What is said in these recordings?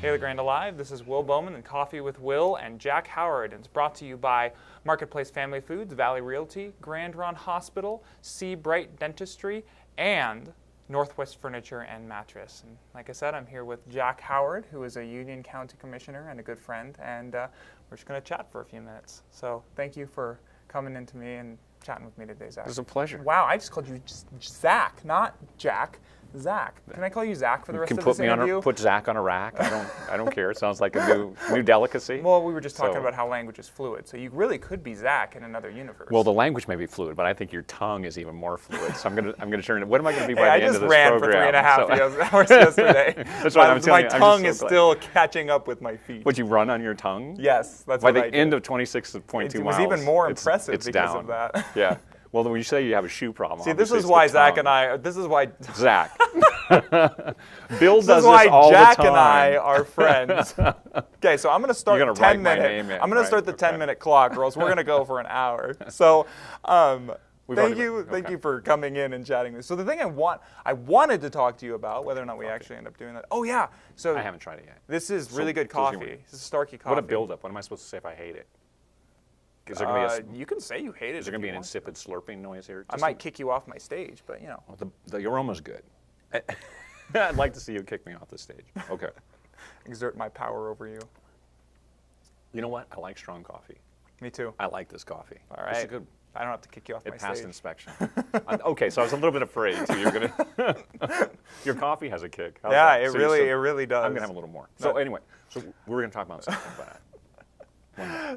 Hey, the Grand Alive. This is Will Bowman and Coffee with Will and Jack Howard. And it's brought to you by Marketplace Family Foods, Valley Realty, Grand Run Hospital, Sea Bright Dentistry, and Northwest Furniture and Mattress. And like I said, I'm here with Jack Howard, who is a Union County Commissioner and a good friend, and we're just going to chat for a few minutes. So thank you for coming in to me and chatting with me today, Zach. It was a pleasure. Wow, I just called you Zach, not Jack. Zach. Can I call you Zach for the rest of this interview? Put Zach on a rack. I don't care. It sounds like a new delicacy. Well, we were just talking about how language is fluid, so you really could be Zach in another universe. Well, the language may be fluid, but I think your tongue is even more fluid. So I'm gonna turn it. What am I going to be by the end of this program? I just ran for 3.5 hours yesterday. That's what I'm telling you. My tongue is still catching up with my feet. Would you run on your tongue? Yes, that's by what I did. By the end of 26.2 miles. It was even more impressive it's because down. of that. Yeah. Well, when you say you have a shoe problem, see, this is why Zach and I. This is why Zach. Bill does this is why all Jack the time. and I are friends. Okay, so I'm going to start the 10-minute. I'm going to start the 10-minute clock, or else we're going to go for an hour. So, thank you for coming in and chatting this. So the thing I wanted to talk to you about, whether or not we actually end up doing that. Oh yeah. So I haven't tried it yet. This is really good coffee. This is Starkey coffee. What a build-up. What am I supposed to say if I hate it? Is there gonna be you can say you hate it. Is there going to be an insipid slurping noise here? I might kick you off my stage, but you know. Well, the aroma's good. I'd like to see you kick me off the stage. Okay. Exert my power over you. You know what? I like strong coffee. Me too. I like this coffee. All right. This is good. I don't have to kick you off my stage. It passed inspection. Okay, so I was a little bit afraid. So you're gonna. Your coffee has a kick. How's yeah, that? it really does. I'm gonna have a little more. So anyway, we're gonna talk about something about.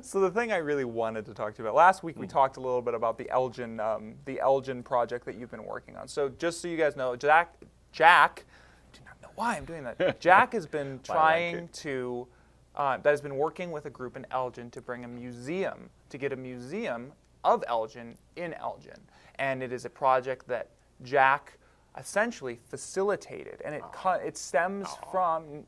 So the thing I really wanted to talk to you about, last week we talked a little bit about the Elgin project that you've been working on. So just so you guys know, Jack, do not know why I'm doing that. Jack has been trying to, that has been working with a group in Elgin to bring a museum, to get a museum of Elgin in Elgin. And it is a project that Jack essentially facilitated, and it stems from,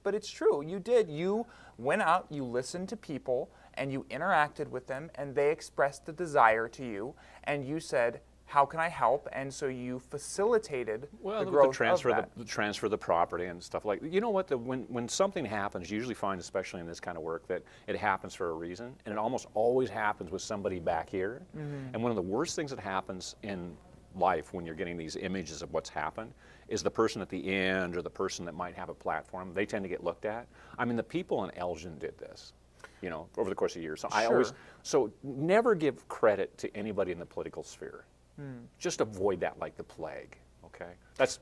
but it's true. You went out, you listened to people, and you interacted with them, and they expressed the desire to you, and you said, how can I help? And so you facilitated the growth of that. The transfer of the property and stuff like that. You know what? When something happens, you usually find, especially in this kind of work, that it happens for a reason, and it almost always happens with somebody back here. Mm-hmm. And one of the worst things that happens in life when you're getting these images of what's happened is the person at the end or the person that might have a platform. They tend to get looked at. I mean, the people in Elgin did this, over the course of years. So never give credit to anybody in the political sphere. Just avoid that like the plague. Okay, that's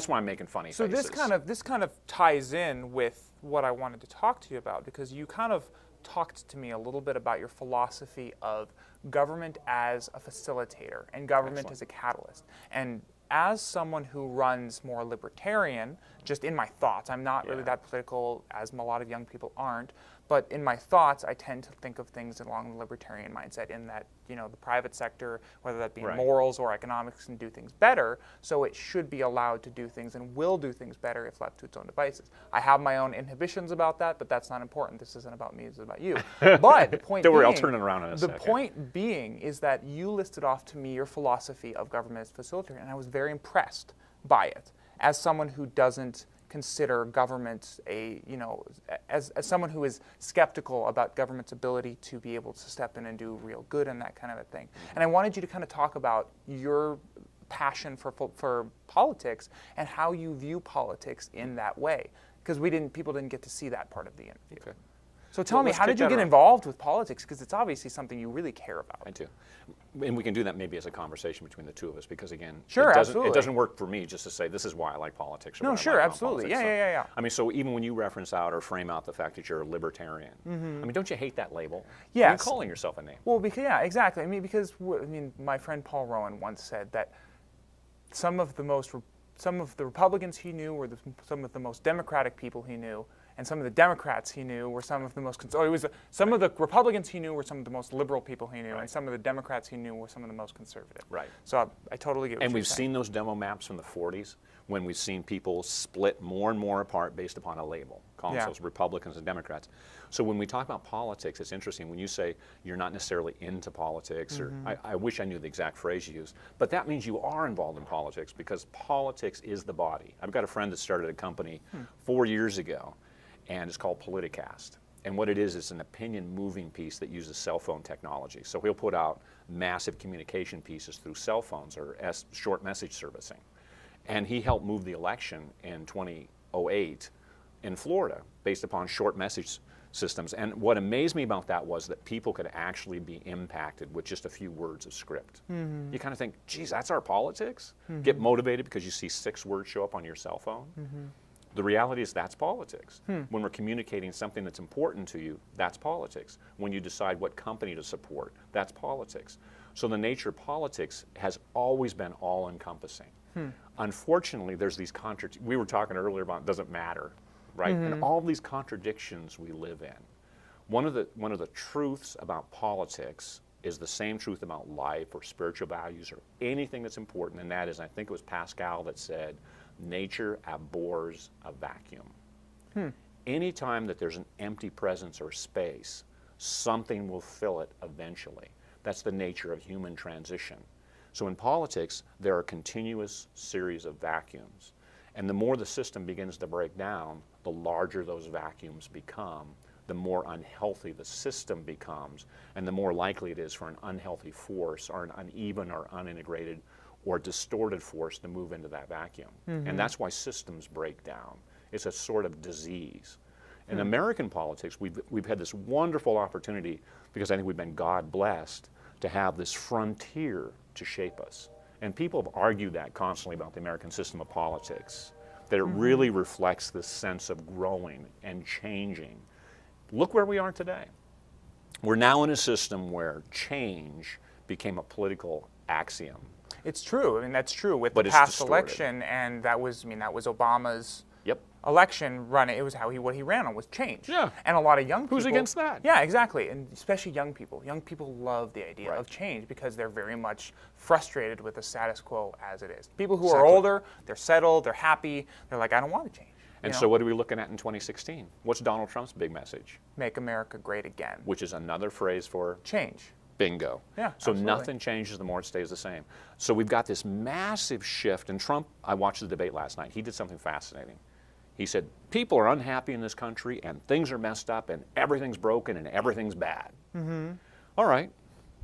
why I'm making funny faces. So this kind of ties in with what I wanted to talk to you about, because you kind of talked to me a little bit about your philosophy of government as a facilitator and government as a catalyst. And as someone who runs more libertarian, just in my thoughts, I'm not really that political, as a lot of young people aren't, but in my thoughts, I tend to think of things along the libertarian mindset, in that, the private sector, whether that be morals or economics, can do things better, so it should be allowed to do things and will do things better if left to its own devices. I have my own inhibitions about that, but that's not important. This isn't about me, it's about you. But the point Don't worry, I'll turn it around in a second. The point being is that you listed off to me your philosophy of government as facilitator, and I was very impressed by it, as someone who doesn't consider government as someone who is skeptical about government's ability to be able to step in and do real good and that kind of a thing. And I wanted you to kind of talk about your passion for politics and how you view politics in that way, because people didn't get to see that part of the interview. Okay. So tell me, how did you get involved with politics? Because it's obviously something you really care about. I do. And we can do that maybe as a conversation between the two of us, because again, absolutely. It doesn't work for me just to say this is why I like politics. No, sure, absolutely. Yeah. I mean, so even when you reference out or frame out the fact that you're a libertarian, I mean, don't you hate that label? Yes. You're calling yourself a name. Well, exactly. I mean, because my friend Paul Rowan once said that some of the Republicans he knew were some of the most democratic people he knew, and some of the Democrats he knew were some of the most. Some of the Republicans he knew were some of the most liberal people he knew, and some of the Democrats he knew were some of the most conservative. Right. So I totally get what you're saying. And we've seen those demo maps from the 40s, when we've seen people split more and more apart based upon a label, calling themselves Republicans and Democrats. So when we talk about politics, it's interesting when you say you're not necessarily into politics, or I wish I knew the exact phrase you used, but that means you are involved in politics, because politics is the body. I've got a friend that started a company 4 years ago, and it's called Politicast. And what it is, it's an opinion moving piece that uses cell phone technology. So he'll put out massive communication pieces through cell phones or short message servicing. And he helped move the election in 2008 in Florida based upon short message systems. And what amazed me about that was that people could actually be impacted with just a few words of script. You kind of think, geez, that's our politics? Get motivated because you see 6 words show up on your cell phone? The reality is that's politics. When we're communicating something that's important to you, that's politics. When you decide what company to support, that's politics. So the nature of politics has always been all-encompassing. Unfortunately, there's these contradictions. We were talking earlier about it doesn't matter, right? And all these contradictions we live in. One of the truths about politics is the same truth about life or spiritual values or anything that's important, and that is, I think it was Pascal that said, nature abhors a vacuum. Anytime that there's an empty presence or space, something will fill it eventually. That's the nature of human transition. So in politics, there are a continuous series of vacuums. And the more the system begins to break down, the larger those vacuums become, the more unhealthy the system becomes, and the more likely it is for an unhealthy force or an uneven or unintegrated or distorted force to move into that vacuum. And that's why systems break down. It's a sort of disease. In American politics, we've had this wonderful opportunity, because I think we've been God-blessed, to have this frontier to shape us. And people have argued that constantly about the American system of politics, that it really reflects this sense of growing and changing. Look where we are today. We're now in a system where change became a political axiom. It's true. I mean, that's true with But the it's past distorted. election, and that was Obama's Yep. election run. It was what he ran on was change. Yeah. And a lot of young people. Who's against that? Yeah, exactly. And especially young people. Young people love the idea Right. of change because they're very much frustrated with the status quo as it is. People who are Exactly. older, they're settled, they're happy. They're like, I don't want to change. And You so know? what are we looking at in 2016? What's Donald Trump's big message? Make America great again. Which is another phrase for Change. bingo. Yeah, So absolutely. nothing changes, the more it stays the same. So we've got this massive shift. And Trump, I watched the debate last night. He did something fascinating. He said, people are unhappy in this country, and things are messed up, and everything's broken, and everything's bad. All right,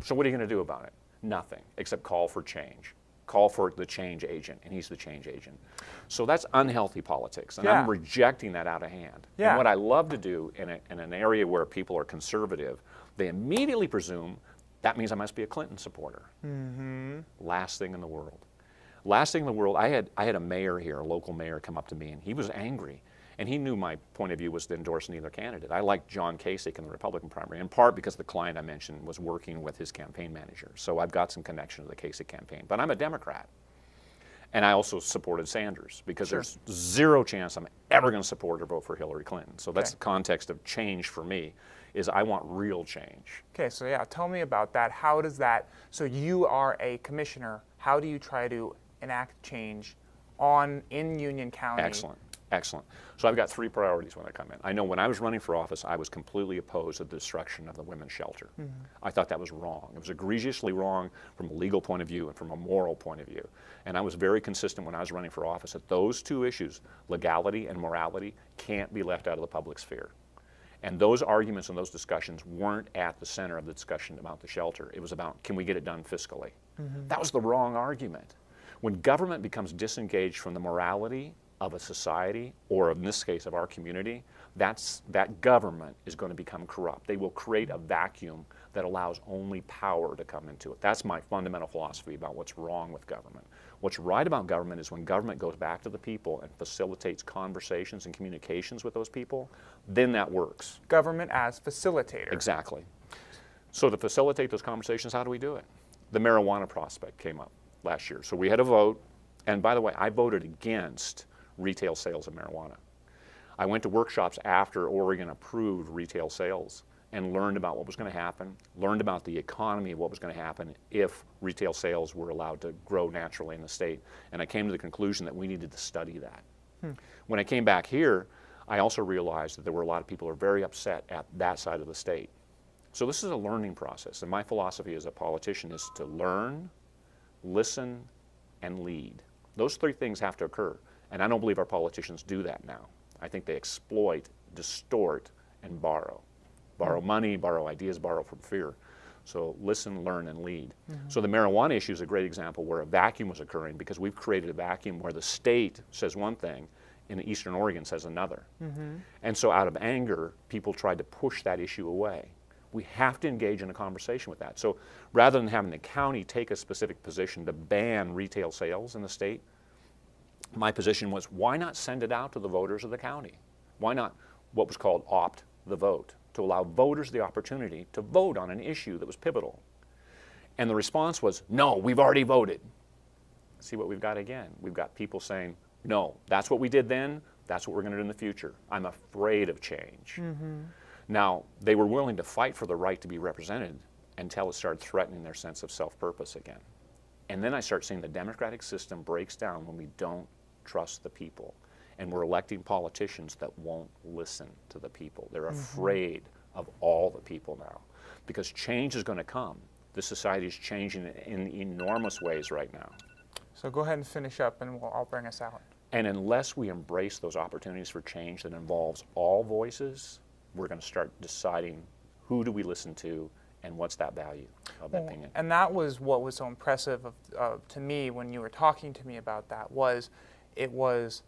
so what are you going to do about it? Nothing, except call for change. Call for the change agent, and he's the change agent. So that's unhealthy politics, and I'm Yeah. rejecting that out of hand. Yeah. And what I love to do in an area where people are conservative, they immediately presume that means I must be a Clinton supporter. Last thing in the world. Last thing in the world, I had a mayor here, a local mayor, come up to me, and he was angry. And he knew my point of view was to endorse neither candidate. I liked John Kasich in the Republican primary, in part because the client I mentioned was working with his campaign manager. So I've got some connection to the Kasich campaign. But I'm a Democrat. And I also supported Sanders because there's zero chance I'm ever going to support or vote for Hillary Clinton. So that's the context of change for me, is I want real change. Okay, so yeah, tell me about that. How does that, so you are a commissioner, how do you try to enact change in Union County? Excellent, excellent. So I've got 3 priorities when I come in. I know when I was running for office, I was completely opposed to the destruction of the women's shelter. I thought that was wrong. It was egregiously wrong from a legal point of view and from a moral point of view. And I was very consistent when I was running for office that those 2 issues, legality and morality, can't be left out of the public sphere. And those arguments and those discussions weren't at the center of the discussion about the shelter. It was about, can we get it done fiscally? That was the wrong argument. When government becomes disengaged from the morality of a society, or in this case of our community, that government is going to become corrupt. They will create a vacuum that allows only power to come into it. That's my fundamental philosophy about what's wrong with government. What's right about government is when government goes back to the people and facilitates conversations and communications with those people, then that works. Government as facilitator. Exactly. So to facilitate those conversations, how do we do it? The marijuana prospect came up last year. So we had a vote, and by the way, I voted against retail sales of marijuana. I went to workshops after Oregon approved retail sales and learned about what was going to happen, learned about the economy of what was going to happen if retail sales were allowed to grow naturally in the state. And I came to the conclusion that we needed to study that. When I came back here, I also realized that there were a lot of people who are very upset at that side of the state. So this is a learning process, and my philosophy as a politician is to learn, listen, and lead. Those 3 things have to occur, and I don't believe our politicians do that now. I think they exploit distort, and borrow. Borrow money, borrow ideas, borrow from fear. So listen, learn, and lead. So the marijuana issue is a great example where a vacuum was occurring because we've created a vacuum where the state says one thing and Eastern Oregon says another. And so out of anger, people tried to push that issue away. We have to engage in a conversation with that. So rather than having the county take a specific position to ban retail sales in the state, my position was, why not send it out to the voters of the county? Why not what was called opt the vote, to allow voters the opportunity to vote on an issue that was pivotal? And the response was, no, we've already voted. See what we've got again. We've got people saying, no, that's what we did then, that's what we're going to do in the future. I'm afraid of change. Now, they were willing to fight for the right to be represented until it started threatening their sense of self-purpose again. And then I start seeing the democratic system breaks down when we don't trust the people. And we're electing politicians that won't listen to the people. They're afraid of all the people now. Because change is going to come. This society is changing in enormous ways right now. So go ahead and finish up and I'll bring us out. And unless we embrace those opportunities for change that involves all voices, we're going to start deciding who do we listen to and what's that value of that opinion. And that was what was so impressive to me when you were talking to me about that, was it was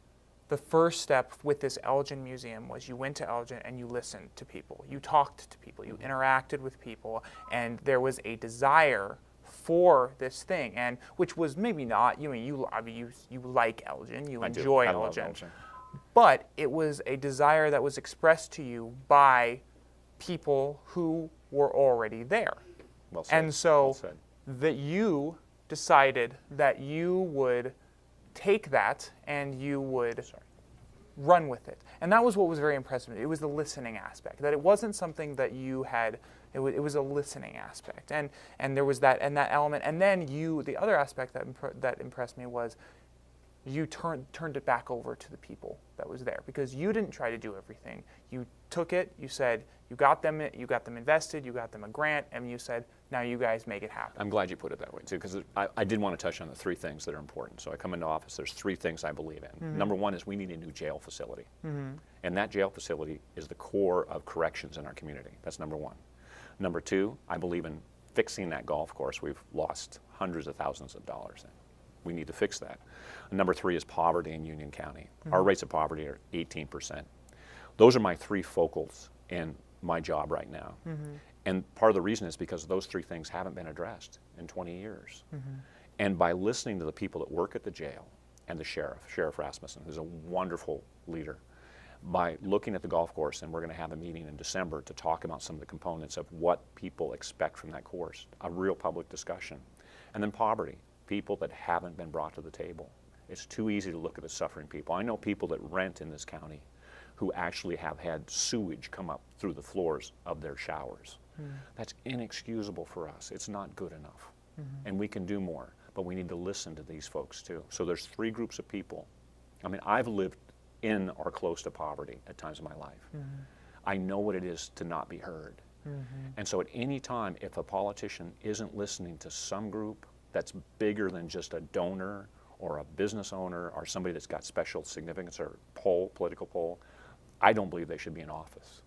the first step with this Elgin Museum was you went to Elgin and you listened to people. You talked to people. You interacted with people. And there was a desire for this thing, and which was maybe not, you like Elgin, you enjoy Elgin. But it was a desire that was expressed to you by people who were already there. Well said. And so well said. that you decided that you would take that and you would run with it. And that was what was very impressive. It was the listening aspect, that it wasn't something that you had, it was a listening aspect. And there was that element. And then the other aspect that impressed me was you turned it back over to the people that was there, because you didn't try to do everything. You took it, you said, you got them invested, you got them a grant, and you said, now you guys make it happen. I'm glad you put it that way too, because I did want to touch on the three things that are important. So I come into office, there's three things I believe in. Number one is we need a new jail facility. And that jail facility is the core of corrections in our community. That's number one. Number two, I believe in fixing that golf course we've lost hundreds of thousands of dollars in. We need to fix that. And number three is poverty in Union County. Our rates of poverty are 18%. Those are my three focals in my job right now. And part of the reason is because those three things haven't been addressed in 20 years. And by listening to the people that work at the jail and the Sheriff Rasmussen, who's a wonderful leader, by looking at the golf course, and we're going to have a meeting in December to talk about some of the components of what people expect from that course, a real public discussion. And then poverty, people that haven't been brought to the table. It's too easy to look at the suffering people. I know people that rent in this county who actually have had sewage come up through the floors of their showers. That's inexcusable for us. It's not good enough. And we can do more, but we need to listen to these folks too. So there's three groups of people. I mean, I've lived in or close to poverty at times in my life. I know what it is to not be heard. And so at any time, if a politician isn't listening to some group that's bigger than just a donor or a business owner or somebody that's got special significance or political pull, I don't believe they should be in office.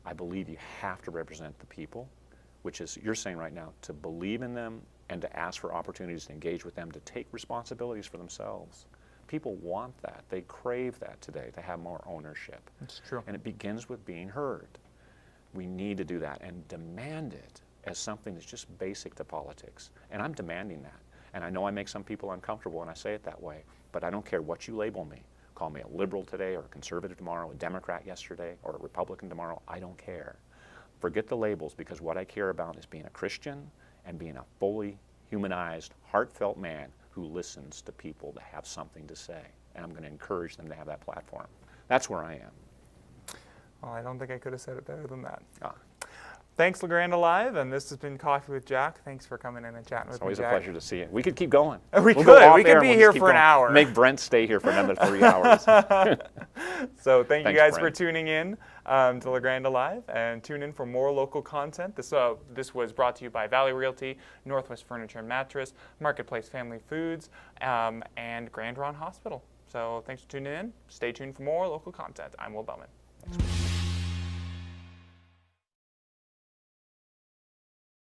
I believe you have to represent the people, which is, you're saying right now, to believe in them and to ask for opportunities to engage with them, to take responsibilities for themselves. People want that. They crave that today, to have more ownership. It's true. And it begins with being heard. We need to do that and demand it as something that's just basic to politics. And I'm demanding that. And I know I make some people uncomfortable when I say it that way, but I don't care what you label me. Call me a liberal today or a conservative tomorrow, a Democrat yesterday or a Republican tomorrow. I don't care. Forget the labels, because what I care about is being a Christian and being a fully humanized, heartfelt man who listens to people that have something to say. And I'm going to encourage them to have that platform. That's where I am. Well, I don't think I could have said it better than that. Ah. Thanks, LaGrand Alive, and this has been Coffee with Jack. Thanks for coming in and chatting with me, Jack. It's always a pleasure to see you. We could keep going. We could be here for an hour. Make Brent stay here for another 3 hours. So thank you guys Brent. for tuning in to LaGrand Alive, and tune in for more local content. This was brought to you by Valley Realty, Northwest Furniture and Mattress, Marketplace Family Foods, and Grand Ron Hospital. So thanks for tuning in. Stay tuned for more local content. I'm Will Bowman. Thanks.